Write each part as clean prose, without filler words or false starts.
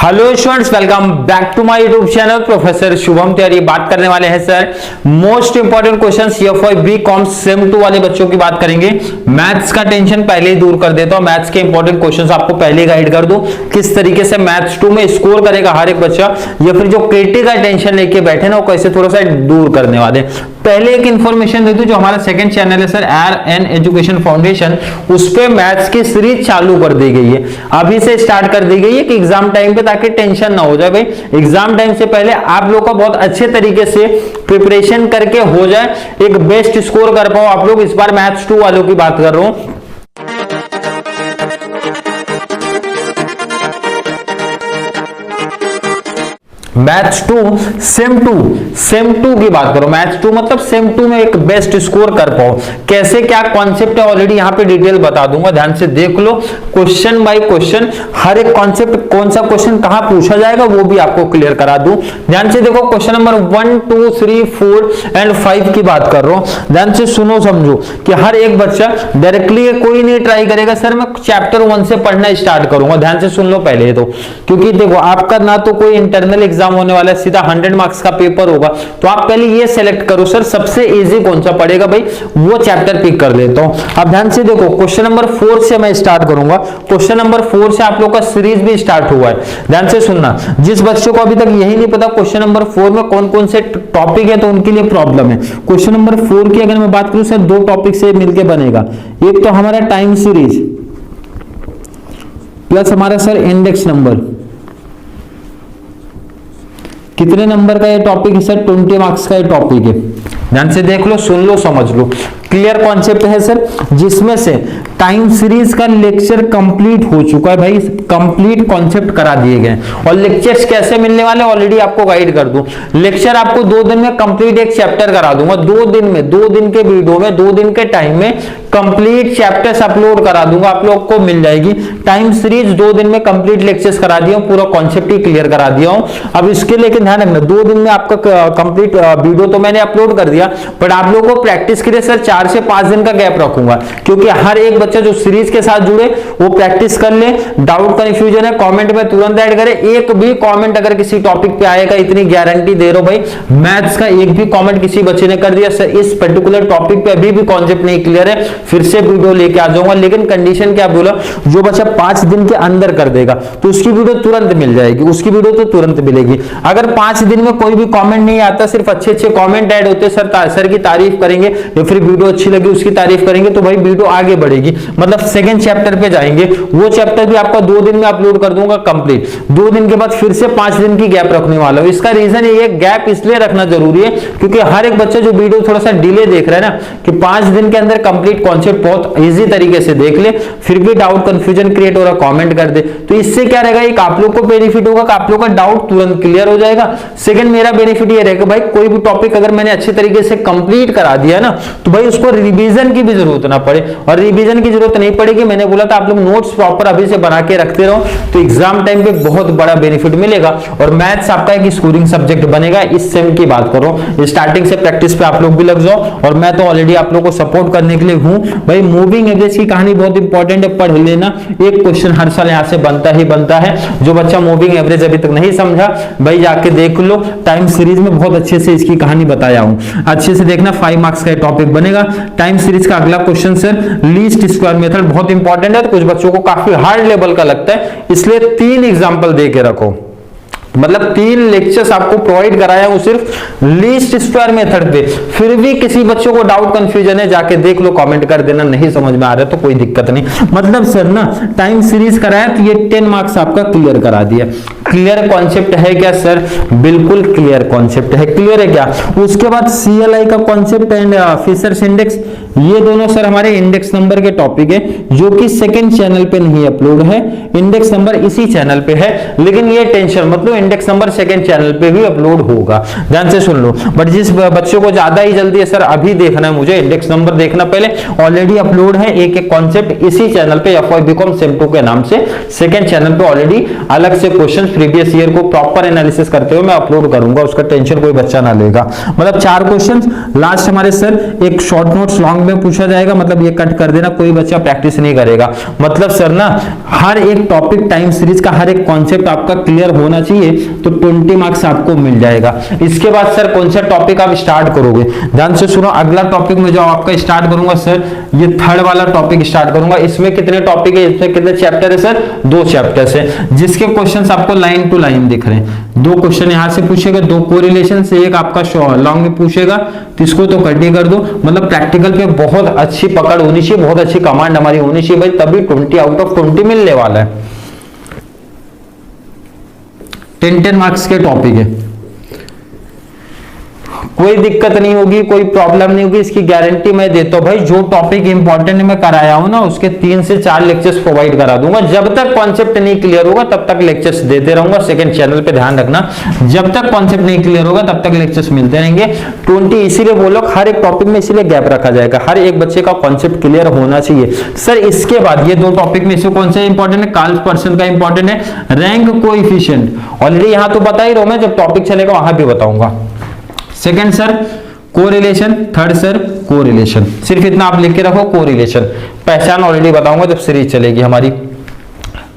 Hello students, welcome back to my YouTube channel professor Shubham Tiwari. बात करने वाले हैं sir most important question CFY BCom sem 2 वाले बच्चों की बात करेंगे। मैथ्स का टेंशन पहले ही दूर कर देता हूं, मैथ्स के इंपॉर्टेंट क्वेश्चंस आपको पहले गाइड कर दूं किस तरीके से मैथ्स 2 में स्कोर करेगा हर एक बच्चा, या फिर जो क्रिटिकल टेंशन लेके बैठे ना वो कैसे थोड़ा सा दूर करने वाले। पहले एक इंफॉर्मेशन दे दूं, जो हमारा सेकंड चैनल है सर ARN एजुकेशन फाउंडेशन, उस पे मैथ्स की सीरीज चालू कर दी गई है, अभी से स्टार्ट कर दी गई है कि एग्जाम टाइम पे, ताकि टेंशन ना हो जाए भाई। एग्जाम टाइम से पहले आप लोग का बहुत अच्छे तरीके से प्रिपरेशन करके हो जाए, एक बेस्ट स्कोर कर पाओ आप लोग। इस बार मैथ्स 2 वालों की बात कर रहा हूं। मैथ्स 2 सेम 2 की बात करो। मैथ्स 2 मतलब सेम 2 में एक बेस्ट स्कोर कर पाओ, कैसे क्या कॉन्सेप्ट है ऑलरेडी यहां पे डिटेल बता दूंगा, ध्यान से देख लो। क्वेश्चन बाय क्वेश्चन हर एक कॉन्सेप्ट, कौन सा क्वेश्चन कहां पूछा जाएगा वो भी आपको क्लियर करा दूं। ध्यान से देखो, क्वेश्चन नंबर 1, 2, 3, 4 एंड 5 की बात कर रहा हूं। ध्यान से सुनो समझो कि हर एक बच्चा डायरेक्टली कोई नहीं ट्राई करेगा सर मैं चैप्टर 1 से पढ़ना स्टार्ट करूंगा। ध्यान से सुन लो पहले तो, क्योंकि देखो आपका ना तो कोई इंटरनल एग्जाम होने वाला है, सीधा 100 मार्क्स का पेपर होगा, तो आप पहले ये सेलेक्ट करो सर सबसे इजी कौन सा पड़ेगा भाई, वो चैप्टर पिक कर लेता हूं। अब ध्यान से देखो, क्वेश्चन नंबर 4 से मैं स्टार्ट करूंगा। क्वेश्चन नंबर 4 से आप लोग का सीरीज भी स्टार्ट हुआ है, ध्यान से सुनना। जिस बच्चों को अभी तक यही नहीं पता क्वेश्चन नंबर 4 में कौन कौन से टॉपिक है, तो उनके लिए प्रॉब्लम है। क्वेश्चन नंबर 4 की अगर मैं बात करूं सर, 2 टॉपिक से मिलकर बनेगा। एक तो हमारा टाइम सीरीज प्लस हमारा सर इंडेक्स नंबर। कितने नंबर का ये टॉपिक है सर? 20 मार्क्स का ये टॉपिक है। ध्यान से देख लो, सुन लो, समझ लो। क्लियर कॉन्सेप्ट है सर, जिसमें से टाइम सीरीज का लेक्चर कंप्लीट हो चुका है भाई, कंप्लीट कॉन्सेप्ट करा दिए गए। और लेक्चर्स कैसे मिलने वाले ऑलरेडी आपको गाइड कर दूं। लेक्चर आपको 2 दिन में कंप्लीट एक चैप्टर करा दूंगा, 2 दिन में, 2 दिन के वीडियो में, 2 दिन के टाइम में कंप्लीट चैप्टर्स अपलोड करा दूंगा, आप लोग को मिल जाएगी। टाइम सीरीज 2 दिन में कंप्लीट लेक्चर्स करा दिया, पूरा कॉन्सेप्ट ही क्लियर करा दिया हूं। अब इसके लेकिन ध्यान रखना, 2 दिन में आपका कंप्लीट वीडियो तो मैंने अपलोड कर दिया, बट आप लोगों को प्रैक्टिस के लिए सर 4 से 5 दिन का गैप रखूंगा, क्योंकि हर एक बच्चा जो सीरीज के साथ जुड़े वो प्रैक्टिस कर ले। डाउट कंफ्यूजन है कमेंट में तुरंत ऐड करे, एक भी कमेंट अगर किसी टॉपिक पे आएगा, इतनी गारंटी दे रहा हूं भाई, मैथ्स का एक भी कमेंट किसी बच्चे ने कर दिया सर इस पर्टिकुलर टॉपिक पे अभी भी कॉन्सेप्ट नहीं क्लियर है, फिर से वीडियो लेके आ जाऊंगा। लेकिन कंडीशन क्या बोला, जो बच्चा 5 दिन के अंदर कर देगा तो उसकी वीडियो तुरंत मिल जाएगी, उसकी वीडियो तो तुरंत मिलेगी। अगर 5 दिन में कोई भी कमेंट नहीं आता, सिर्फ अच्छे अच्छे कमेंट ऐड होते, सर की तारीफ करेंगे या फिर वीडियो अच्छी लगी उसकी तारीफ करेंगे, तो भाई वीडियो आगे बढ़ेगी, मतलब सेकंड चैप्टर पे जाएंगे। वो चैप्टर भी आपका 2 दिन में अपलोड कर दूंगा कंप्लीट। 2 दिन के बाद फिर से 5 दिन की गैप रखने वाला हूं। इसका रीजन ये गैप इसलिए रखना जरूरी है क्योंकि हर एक बच्चा जो वीडियो थोड़ा सा डिले देख रहा है ना, कि 5 दिन के अंदर कंप्लीट कॉन्सेप्ट बहुत इजी तरीके से देख ले, फिर भी डाउट कंफ्यूजन क्रिएट हो रहा कमेंट कर दे, तो इससे क्या रहेगा, एक आप लोग को बेनिफिट होगा कि आप लोग का डाउट तुरंत क्लियर हो जाएगा। सेकंड मेरा बेनिफिट ये रहेगा भाई, कोई भी टॉपिक अगर मैंने अच्छे तरीके से कंप्लीट करा दिया ना, तो भाई उसको रिवीजन की भी जरूरत ना पड़े, और रिवीजन की जरूरत नहीं पड़ेगी। मैंने बोला था आप लोग नोट्स प्रॉपर अभी से बना के रखते रहो, तो एग्जाम टाइम पे बहुत बड़ा बेनिफिट मिलेगा। और मैथ्स आपका एक स्कोरिंग सब्जेक्ट बनेगा। इस सेम की बात करो, स्टार्टिंग से प्रैक्टिस पे आप लोग भी लग जाओ, और मैं तो ऑलरेडी आप लोग को सपोर्ट करने के लिए हूं भाई। मूविंग एवरेज की कहानी बहुत इंपॉर्टेंट है, पढ़ लेना। एक क्वेश्चन हर साल यहां से बनता ही बनता है। जो बच्चा मूविंग एवरेज अभी तक नहीं समझा भाई, जाके देख लो, टाइम सीरीज में बहुत अच्छे से इसकी कहानी बताया हूं, अच्छे से देखना। 5 मार्क्स का टॉपिक बनेगा टाइम सीरीज का। अगला question sir least square method, बहुत इंपॉर्टेंट है, तो कुछ बच्चों को काफी हार्ड लेवल का लगता है, इसलिए 3 एग्जांपल दे के रखो, मतलब 3 लेक्चर्स आपको प्रोवाइड कराया हूं सिर्फ लीस्ट स्क्वायर मेथड पे। फिर भी किसी बच्चों को डाउट कंफ्यूजन है, जाके देख लो, कमेंट कर देना, नहीं समझ में आ रहा है तो कोई दिक्कत नहीं। मतलब सर ना टाइम सीरीज कराया तो ये 10 मार्क्स आपका क्लियर करा दिया। क्लियर कॉन्सेप्ट है क्या सर? बिल्कुल क्लियर कॉन्सेप्ट है। क्लियर है क्या? उसके बाद CLI का कॉन्सेप्ट एंड फिशर्स इंडेक्स, ये दोनों सर हमारे इंडेक्स नंबर के टॉपिक है, जो कि सेकंड चैनल पे नहीं अपलोड है, इंडेक्स नंबर इसी चैनल पे है। लेकिन ये टेंशन मतलब इंडेक्स नंबर सेकंड चैनल पे भी अपलोड होगा, ध्यान से सुन लो। बट जिस बच्चों को ज्यादा ही जल्दी है सर अभी देखना है, मुझे इंडेक्स नंबर देखना पहले, ऑलरेडी अपलोड है एक एक कॉन्सेप्ट इसी चैनल पे FY BCom सेम 2 के नाम से। सेकंड चैनल पे ऑलरेडी अलग से क्वेश्चन प्रीवियस ईयर को प्रॉपर एनालिसिस करते हुए मैं अपलोड करूंगा, उसका टेंशन कोई बच्चा ना लेगा। मतलब 4 क्वेश्चन लास्ट हमारे सर एक शॉर्ट नोट्स लॉन्ग में पूछा जाएगा, मतलब ये कट कर देना, कोई बच्चा प्रैक्टिस नहीं करेगा। मतलब सर ना हर एक टॉपिक टाइम सीरीज का हर एक कॉन्सेप्ट आपका क्लियर होना चाहिए, तो 20 मार्क्स आपको मिल जाएगा। इसके बाद सर कौन सा टॉपिक आप स्टार्ट करोगे, ध्यान से सुनो। अगला टॉपिक में जो आपका स्टार्ट करूंगा सर, ये थर्ड वाला टॉपिक स्टार्ट करूंगा। इसमें कितने टॉपिक है, इसमें कितने चैप्टर है सर, 2 चैप्टर्स है, जिसके क्वेश्चंस आपको लाइन टू लाइन दिख रहे हैं। 2 क्वेश्चन यहां से पूछेगा, 2 कोरिलेशन से, एक आपका लॉन्ग में पूछेगा, तो इसको तो कट ही कर दो। मतलब प्रैक्टिकल पे बहुत अच्छी पकड़ होनी चाहिए, बहुत अच्छी कमांड हमारी होनी चाहिए भाई, तभी 20 आउट ऑफ 20 मिलने वाला है। 10 मार्क्स के टॉपिक है, कोई दिक्कत नहीं होगी, कोई प्रॉब्लम नहीं होगी, इसकी गारंटी मैं देता हूं भाई। जो टॉपिक इंपॉर्टेंट मैं कराया हूं ना, उसके 3 से 4 लेक्चर्स प्रोवाइड करा दूंगा। जब तक कॉन्सेप्ट नहीं क्लियर होगा तब तक लेक्चर्स देते रहूंगा। सेकंड चैनल पे ध्यान रखना, जब तक कॉन्सेप्ट नहीं क्लियर होगा तब तक लेक्चर्स मिलते रहेंगे। 20 इसीलिए बोलो, हर एक टॉपिक में इसीलिए गैप रखा जाएगा, हर एक बच्चे का कॉन्सेप्ट क्लियर होना चाहिए सर। इसके बाद ये 2 टॉपिक में से कौन सा इंपॉर्टेंट है, कार्ल पर्सन का इंपॉर्टेंट है, रैंक कोएफिशिएंट ऑलरेडी यहां तो बता ही रहा हूं मैं, जब टॉपिक चलेगा वहां भी बताऊंगा। Second sir correlation, third sir correlation, सिर्फ इतना आप लिख के रखो, कोरिलेशन पहचान ऑलरेडी बताऊंगा जब सीरीज चलेगी हमारी।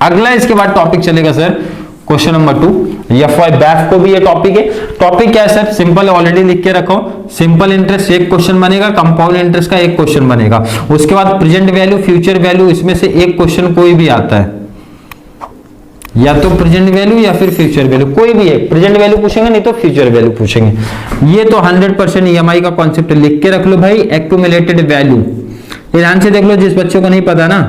अगला इसके बाद टॉपिक चलेगा sir question number 2, FY BAIF को भी ये टॉपिक है। टॉपिक क्या है सर, सिंपल ऑलरेडी लिख के रखो। सिंपल इंटरेस्ट एक क्वेश्चन बनेगा, कंपाउंड इंटरेस्ट का एक क्वेश्चन बनेगा, उसके बाद प्रेजेंट वैल्यू, फ्यूचर वैल्यू, इसमें से एक क्वेश्चन कोई भी आता है, या तो प्रेजेंट वैल्यू या फिर फ्यूचर वैल्यू, कोई भी है। प्रेजेंट वैल्यू पूछेंगे नहीं तो फ्यूचर वैल्यू पूछेंगे। ये तो 100% ईएमआई का कॉन्सेप्ट लिख के रख लो भाई। एक्यूमुलेटेड वैल्यू, ये ध्यान से देख लो, जिस बच्चों को नहीं पता ना,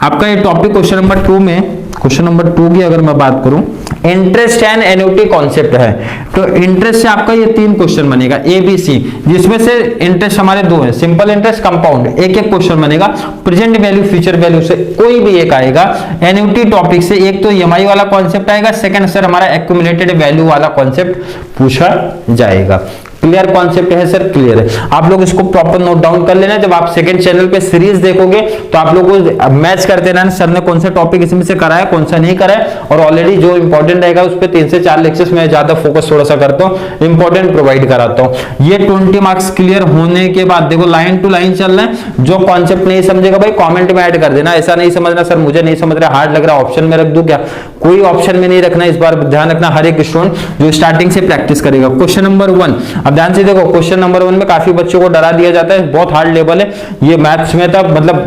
आपका ये टॉपिक क्वेश्चन नंबर 2 में, क्वेश्चन नंबर 2 की अगर मैं बात करूं, इंटरेस्ट एंड एन्युटी कॉन्सेप्ट है, तो इंटरेस्ट से आपका ये 3 क्वेश्चन बनेगा ABC, जिसमें से इंटरेस्ट हमारे 2 है, सिंपल इंटरेस्ट, कंपाउंड, एक पूछन बनेगा। प्रेजेंट वैल्यू, फ्यूचर वैल्यू से कोई भी एक आएगा। एन्युटी टॉपिक से एक तो ईएमआई वाला कॉन्सेप्ट आएगा, सेकंड सर हमारा एक्यूमुलेटेड वैल्यू वाला कॉन्सेप्ट पूछा जाएगा। क्लियर कॉन्सेप्ट है सर, क्लियर है। आप लोग इसको प्रॉपर नोट डाउन कर लेना। जब आप सेकंड चैनल पे सीरीज देखोगे तो आप लोगों को मैच करते रहना, सर ने कौन सा टॉपिक इसमें से कराया, कौन सा नहीं कराया, और ऑलरेडी जो इंपॉर्टेंट रहेगा उस पे 3 से 4 लेक्चर्स में ज्यादा फोकस थोड़ा सा करता हूँ, इंपॉर्टेंट प्रोवाइड कराता हूँ। ये 20 मार्क्स क्लियर होने के बाद देखो लाइन टू लाइन चल रहा है। जो कॉन्सेप्ट नहीं समझेगा भाई कॉमेंट में ऐड कर देना, ऐसा नहीं समझना सर मुझे नहीं समझ रहा, हार्ड लग रहा, ऑप्शन में रख दूं क्या, कोई ऑप्शन में नहीं रखना। इस बार ध्यान रखना, हर एक स्टूडेंट जो स्टार्टिंग से प्रैक्टिस करेगा। क्वेश्चन नंबर 1, अब ध्यान से देखो, क्वेश्चन नंबर 1 में काफी बच्चों को डरा दिया जाता है, बहुत हार्ड लेवल है ये। मैथ्स में था, मतलब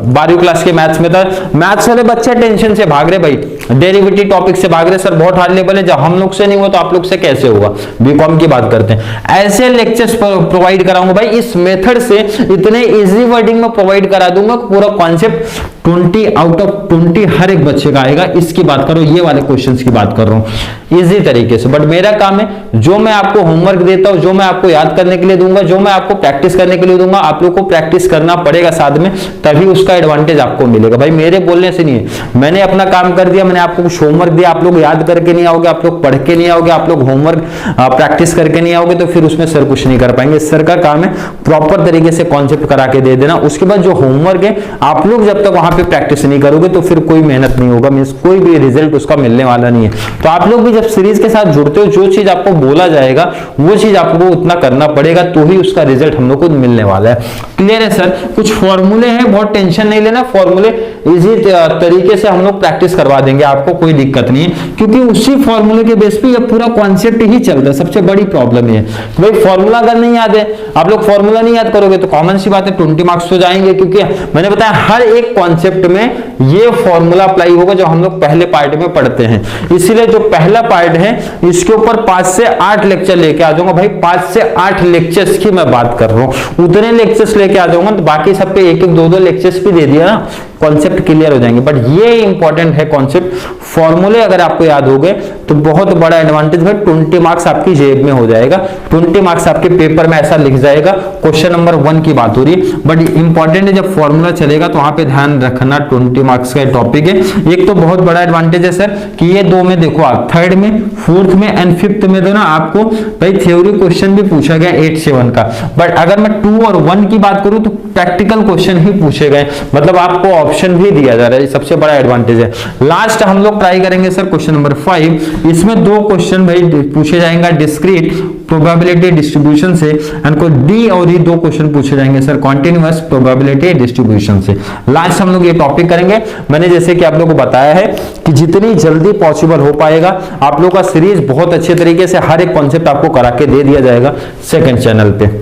12वीं क्लास के मैथ्स में था, मैथ्स वाले बच्चे टेंशन से भाग रहे भाई, डेरिवेटिव टॉपिक से भाग रहे, सर बहुत हार्ड लेवल है, जब हम लोग से नहीं हुआ तो आप लोग से कैसे होगा। बीकॉम की बात करते हैं, ऐसे लेक्चर्स प्रोवाइड कराऊंगा भाई, इस मेथड से इतने इजी वर्डिंग में प्रोवाइड करा दूंगा, पूरा कॉन्सेप्ट 20 आउट ऑफ 20 हर एक बच्चे का आएगा। इसकी बात करो, ये वाले क्वेश्चंस की बात कर रहा हूं इजी तरीके से। बट मेरा काम है, जो मैं आपको होमवर्क देता हूं, जो मैं आपको याद करने के लिए दूंगा, जो मैं आपको प्रैक्टिस करने के लिए दूंगा, आप लोग को प्रैक्टिस करना पड़ेगा साथ में, तभी उसका एडवांटेज आपको मिलेगा भाई। मेरे बोलने से नहीं है, मैंने अपना काम कर दिया, मैंने आपको कुछ होमवर्क दिया, आप लोग याद करके नहीं आओगे, आप लोग पढ़ के नहीं आओगे, आप लोग होमवर्क प्रैक्टिस करके नहीं आओगे, तो फिर उसमें सर कुछ नहीं कर पाएंगे। सर का काम है प्रॉपर तरीके से कॉन्सेप्ट करा के दे देना। उसके बाद जो होमवर्क है, आप लोग जब तक वहां पे प्रैक्टिस नहीं करोगे तो फिर कोई मेहनत नहीं होगा, मींस कोई भी रिजल्ट उसका मिलने वाला नहीं है। तो आप लोग भी जब सीरीज के साथ जुड़ते हो, जो चीज आपको बोला जाएगा वो चीज आपको उतना करना पड़ेगा, तो ही उसका रिजल्ट हम लोग को मिलने वाला है। क्लियर है सर? कुछ फॉर्मूले हैं, बहुत टेंशन नहीं लेना, फॉर्मूले इजी तरीके से हम लोग प्रैक्टिस करवा देंगे, आपको कोई दिक्कत नहीं है, क्योंकि उसी फॉर्मूले के बेस पे ये पूरा कॉन्सेप्ट ही चल रहा है। सबसे बड़ी प्रॉब्लम ये है भाई, फॉर्मूला अगर नहीं याद है, आप लोग फॉर्मूला नहीं याद करोगे तो कॉमन सी बात है 20 मार्क्स तो जाएंगे, क्योंकि मैंने बताया हर एक कॉन्सेप्ट में ये फॉर्मूला अप्लाई होगा जो हम लोग पहले पार्ट में पढ़ते हैं। इसीलिए जो पहला पार्ट है इसके ऊपर 5 से 8 लेक्चर लेके आ जाऊंगा भाई, 5 से 8 लेक्चर्स की मैं बात कर रहा हूं, उतने लेक्चर्स लेके आ जाऊंगा। तो बाकी सब पे 1-1, 2-2 लेक्चर्स भी दे दिया ना, कॉन्सेप्ट क्लियर हो जाएंगे। बट ये इंपॉर्टेंट है कॉन्सेप्ट, फॉर्मूले अगर आपको याद हो गए तो बहुत बड़ा एडवांटेज है, 20 मार्क्स आपकी जेब में हो जाएगा, 20 मार्क्स आपके पेपर में ऐसा लिख जाएगा। क्वेश्चन नंबर 1 की बात हो रही है, बट इंपॉर्टेंट है जब फॉर्मूला चलेगा तो वहां पे ध्यान रखना, 20 मार्क्स का टॉपिक है। एक तो बहुत बड़ा एडवांटेज है सर कि ये दो में देखो आप थर्ड में, फोर्थ में एंड फिफ्थ में ना आपको भाई थ्योरी क्वेश्चन भी पूछा गया 8 से 1 का, बट अगर मैं 2 और 1 की बात करूं तो प्रैक्टिकल क्वेश्चन ही पूछे गए, मतलब आपको ऑप्शन भी दिया जा रहा है, सबसे बड़ा एडवांटेज है। लास्ट हम लोग ट्राई करेंगे सर क्वेश्चन नंबर 5, इसमें 2 क्वेश्चन भाई पूछे जाएंगे डिस्क्रीट प्रोबेबिलिटी डिस्ट्रीब्यूशन से, एंड को डी और ई 2 क्वेश्चन पूछे जाएंगे सर कॉन्टिन्यूअस प्रोबेबिलिटी डिस्ट्रीब्यूशन से। लास्ट हम लोग ये टॉपिक करेंगे। मैंने जैसे कि आप लोगों को बताया है कि जितनी जल्दी पॉसिबल हो पाएगा आप लोग का सीरीज बहुत अच्छे तरीके से हर एक कॉन्सेप्ट आपको करा के दे दिया जाएगा सेकंड चैनल पे।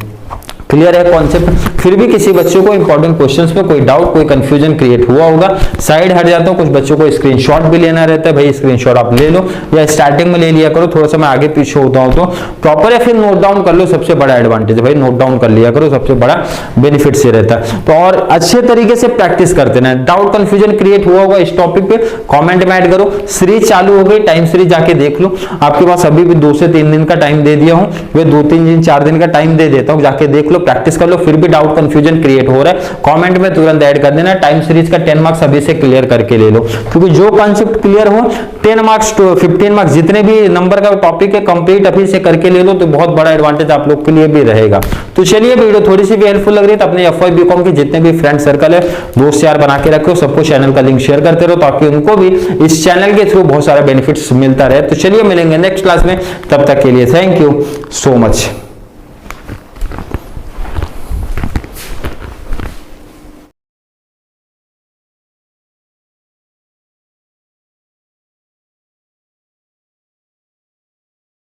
क्लियर है कॉन्सेप्ट? फिर भी किसी बच्चों को इंपॉर्टेंट क्वेश्चंस पे कोई डाउट, कोई कंफ्यूजन क्रिएट हुआ होगा, साइड हट जाता हूं, कुछ बच्चों को स्क्रीनशॉट भी लेना रहता है, भाई स्क्रीनशॉट आप ले लो या स्टार्टिंग में ले लिया करो, थोड़ा सा मैं आगे पीछे होता हूं तो प्रॉपर है, फिर नोट डाउन कर लो, सबसे बड़ा एडवांटेज है भाई, नोट डाउन कर लिया करो, सबसे बड़ा बेनिफिट से रहता है। तो और अच्छे तरीके से प्रैक्टिस करते ना, डाउट कंफ्यूजन क्रिएट हुआ होगा इस टॉपिक पे कॉमेंट में ऐड करो। सीरीज चालू हो गई, टाइम सीरीज जाके देख लो, आपके पास अभी भी 2 से 3 दिन का टाइम दे दिया हूं, वे 2-3 दिन 4 दिन का टाइम दे देता हूं, जाके देख लो, प्रैक्टिस कर लो। फिर भी डाउट कंफ्यूजन क्रिएट हो रहा है कमेंट में तुरंत ऐड कर देना, टाइम सीरीज का 10 मार्क्स अभी से क्लियर करके ले लो, क्योंकि जो कॉन्सेप्ट क्लियर हो 10 मार्क्स to 15 मार्क्स जितने भी नंबर का टॉपिक है कंप्लीट अभी से करके ले लो, तो बहुत बड़ा एडवांटेज आप लोग के लिए भी रहेगा। तो चलिए वीडियो थोड़ी सी भी हेल्पफुल लग रही है तो अपने एफवाई बीकॉम के जितने भी फ्रेंड सर्कल है दोस्त यार बना के रखो, सबको चैनल का लिंक शेयर करते रहो ताकि उनको भी इस चैनल के थ्रू बहुत सारा बेनिफिट्स मिलता रहे। तो चलिए मिलेंगे नेक्स्ट क्लास में, तब तक के लिए थैंक यू सो मच।